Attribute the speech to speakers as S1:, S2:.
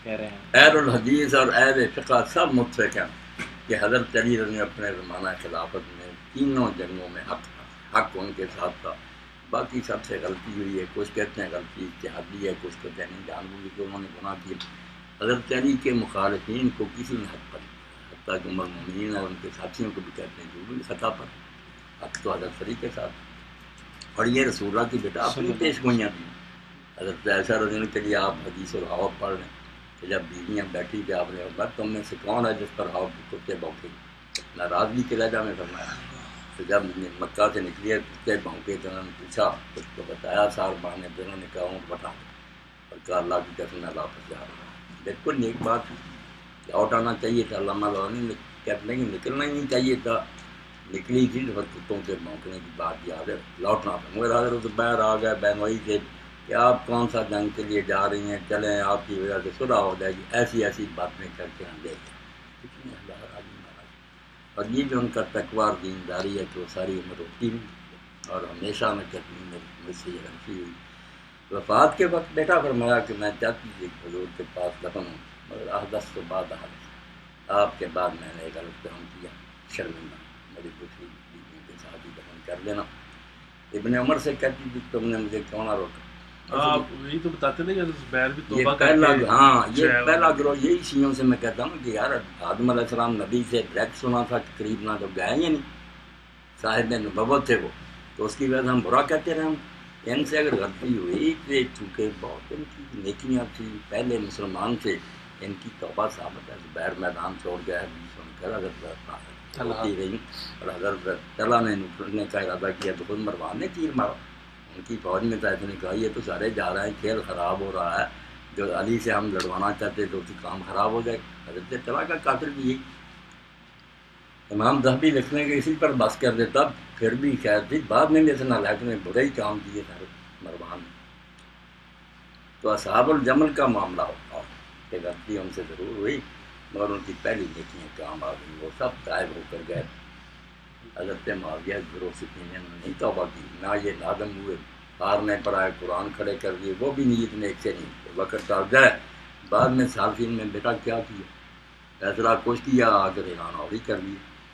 S1: اہل الحدیث اور اہل فقہ سب متفق ہیں کہ حضرت علی نے اپنے زمانہ خلافت میں تینوں جنگوں میں حق ان کے ساتھ تھا. باقی سب سے غلطی ہوئی ہے، کچھ کہتے ہیں غلطی اجتہادی ہے، کچھ کہتے ہیں نہیں جان بوجھ کے انہوں نے گناہ کیے. حضرت علی کے مخالفین کو کسی نے حق پر، حتیٰ کہ عمر المومنین اور ان کے ساتھیوں کو بھی کہتے ہیں جو بھی خطا پر، حق تو حضرت علی کے ساتھ. اور یہ رسول اللہ کی بیٹا اپنی پیش گوئیاں تھیں. حضرت عائشہ رضی اللہ کے لیے آپ حدیث اور حوض پڑھ لیں کہ جب بیویاں بیٹھی کہ آپ نے تم میں سے کون ہے جس پر حوض کتے بھونکے، ناراضگی کے لہجہ میں فرمایا. تو جب مکہ سے نکلی ہے کتے بھونکے تو انہوں نے پوچھا تو بتایا صاحب نے، انہوں نے کہا اونٹ بٹھا اور کہا اللہ کی قسم میں واپس جا رہا. بالکل نیک بات لوٹ آنا چاہیے تھا. علامہ لونی کہتے ہیں کہ نکلنا ہی نہیں چاہیے تھا، نکلی تھی تو کتوں کے بھونکنے کی بات یاد ہے، لوٹنا تھا. مگر حضرت باہر آ گئے بینوئی سے کہ آپ کون سا جنگ کے لیے جا رہی ہیں، چلیں آپ کی وجہ سے صلح ہو جائے گی. ایسی باتیں کر کے ہم دیکھیں کچھ نہیں. اللہ راضی مہاراج. اور یہ جو ان کا تقوی اور دینداری ہے کہ وہ ساری عمر ہوتی ہوئی اور ہمیشہ میں کہتی ہوں مجھ سے یہ غلطی ہوئی. وفات کے وقت بیٹا فرمایا کہ میں چاہتی تھی حضور کے پاس دفن ہوں، مگر احدث تو بعد آپ کے بعد میں نے ایک غلط کام کیا، شرمندہ، میری دوسری بیویوں کے ساتھ ہی دفن کر دینا. ابن عمر سے کہتی تھی تم نے مجھے کیوں نہ روکا.
S2: آپ یہی تو بتاتے نا کہ زبیر بھی
S1: یہ
S2: توبہ
S1: پہلا
S2: کر کے
S1: یہ پہلا گروہ یہی شیعوں سے میں کہتا ہوں کہ یار آدم علیہ السلام نبی سے ڈائریکٹ سنا تھا کہ قریب نہ تو گئے ہی نہیں، صاحب نبوت تھے وہ، تو اس کی وجہ سے ہم برا کہتے رہے. ہم ان سے اگر غلطی ہوئی کہ چونکہ بہت ان کی نیکیاں تھیں پہلے مسلمان سے، ان کی توبہ ثابت ہے. زبیر میدان چھوڑ گیا ہے، سن کر حضرت ہوتی رہی اور حضرت طلحہ نے کا ارادہ کیا تو خود مروان نے تیر مارا. ان کی فوج میں تھا، نے کہا یہ تو سارے جا رہے ہیں، کھیل خراب ہو رہا ہے، جو علی سے ہم لڑوانا چاہتے تو کام خراب ہو جائے. حضرت طلحہ کا قاتل بھی یہی. امام ذہبی لکھنے کے اسی پر بس کر دیتا، پھر بھی خیر تھی. بعد میں اس نالائق نے برے ہی کام کیے سارے مروان نے. تو اصحاب الجمل کا معاملہ ہوتا کہ غلطی ان سے ضرور ہوئی مگر ان کی پہلی نیکیاں کام آ گئی، وہ سب غائب ہو کر گئے. حضرت معاویہ گروہ سے نے نہیں توبہ کی، نہ یہ نادم ہوئے، ہارنے پر آئے، قرآن کھڑے کر دیے، وہ بھی نیت نیک سے نہیں. وقت ٹال گئے. بعد میں صالحین میں بیٹا کیا کیا، فیصلہ کچھ کیا، آ کر اعلان اور ہی کر دیا.